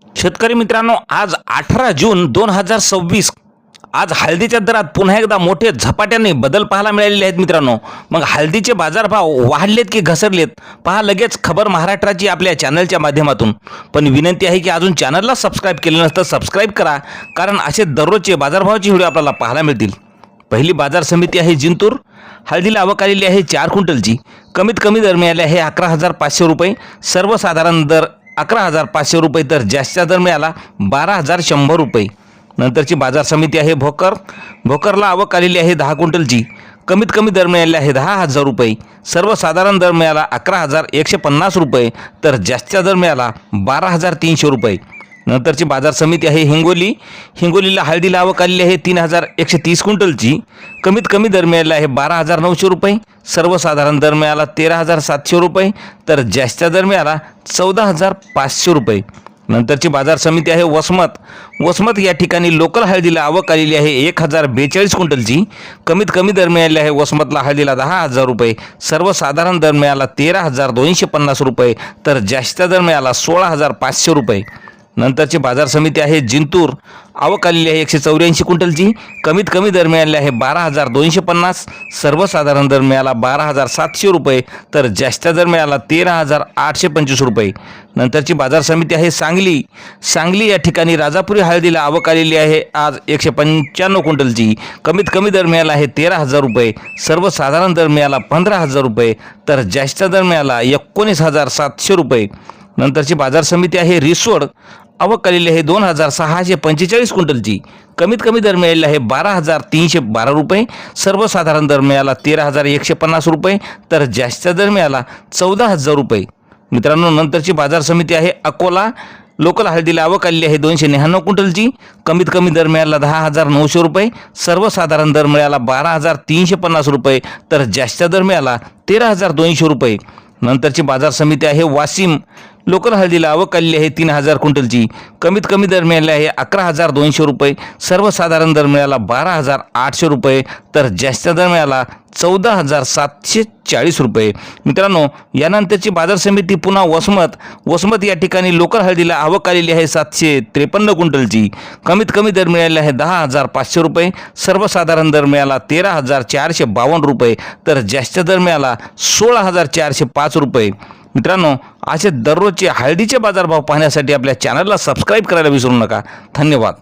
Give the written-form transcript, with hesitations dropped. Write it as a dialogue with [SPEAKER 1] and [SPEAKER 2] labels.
[SPEAKER 1] शेतकरी मित्रांनो, आज 18 जून 2026 आज हळदीच्या दरात पुन्हा एकदा मोठे झपाट्याने बदल पाहायला मिळालेले आहेत मित्रांनो। मग हळदीचे बाजारभाव वाढलेत की घसरलेत, पहा लगेच खबर महाराष्ट्राची आपल्या चॅनलच्या माध्यमातून। पण विनंती आहे की अजून चॅनलला सबस्क्राइब केलं नसतं सबस्क्राइब करा, कारण असे दररोजचे बाजारभावाचे व्हिडिओ आपल्याला पाहायला मिळतील। पहिली बाजार समिती आहे जिंतूर। हळदीला आवक आलेली आहे 4 क्विंटलची। कमीत कमी दर मिळाले आहे 11,500 रुपये, सर्वसाधारण दर 11,500 रुपये, तर जास्तीचा दर मिळाला 12,100 रुपये। नंतरची बाजार समिती आहे भोकर। भोकरला आवक आलेली आहे 10 क्विंटलची। कमीत कमी दर मिळाले आहे 10,000 रुपये, सर्वसाधारण दर मिळाला 11,150 रुपये, तर जास्तीचा दर मिळाला 12,300 रुपये। नंतरची बाजार समिती आहे हिंगोली। हिंगोलीला हळदीला आवक आलेली आहे 3,130 क्विंटलची। कमीत कमी दर मिळाला आहे 12,900 रुपये, सर्वसाधारण दर मिळाला 13,700 रुपये, तर जास्तीचा दर मिळाला 14,500 रुपये। नंतरची बाजार समिती आहे वसमत। वसमत या ठिकाणी लोकल हळदीला आवक आलेली आहे 1,042 क्विंटलची। कमीत कमी दर मिळाले आहे वसमतला हळदीला 10,000 रुपये, सर्वसाधारण दर मिळाला 13,250 रुपये, तर जास्तीचा दर मिळाला 16,500 रुपये। नंतरची बाजार समिती आहे जिंतूर। आवक आलेली आहे 184 क्विंटलची। कमीत कमी दर मिळाले आहे 12,250, सर्वसाधारण दर मिळाला 12,700 रुपये, तर जास्तीचा दर मिळाला 13,825 रुपये। नंतरची बाजार समिती आहे सांगली। सांगली या ठिकाणी राजापुरी हळदीला आवक आलेली आहे आज 195 क्विंटलची। कमीत कमी दर मिळाला आहे 13,000 रुपये, सर्वसाधारण दर मिळाला 15,000 रुपये, तर जास्तीचा दर मिळाला 19,700 रुपये। नंतरची बाजार समिती आहे रिसोड। आवक आलेली आहे 2,645 क्विंटलची। कमीत कमी दर मिळालेला आहे 12,312 रुपये, सर्वसाधारण दर मिळाला 13,150 रुपये, तर जास्तीचा दर मिळाला 14,000 रुपये। मित्रांनो, नंतरची बाजार समिती आहे अकोला। लोकल हळदीला आवक आलेली आहे 299 क्विंटलची। कमीत कमी दर मिळाला 10,900 रुपये, सर्वसाधारण दर मिळाला 12,350 रुपये, तर जास्तीचा दर मिळाला 13,200 रुपये। नंतरची बाजार समिती आहे वाशिम। लोकल हळदीला आवक आलेली आहे 3,000 क्विंटलची। कमीत कमी दर मिळाले आहे 11,200 रुपये, सर्वसाधारण दर मिळाला 12,800 रुपये, तर जास्तीचा दर मिळाला 14,740 रुपये। मित्रांनो, यानंतरची बाजार समिती पुन्हा वसमत। वसमत या ठिकाणी लोकल हळदीला आवक आलेली आहे 753 क्विंटलची। कमीत कमी दर मिळाले आहे 10,500 रुपये, सर्वसाधारण दर मिळाला 13,452 रुपये, तर जास्तीचा दर मिळाला 16,405 रुपये। मित्रांनो, असे दररोजचे हळदीचे बाजारभाव पाहण्यासाठी आपल्या चॅनलला सबस्क्राइब करायला विसरू नका। धन्यवाद।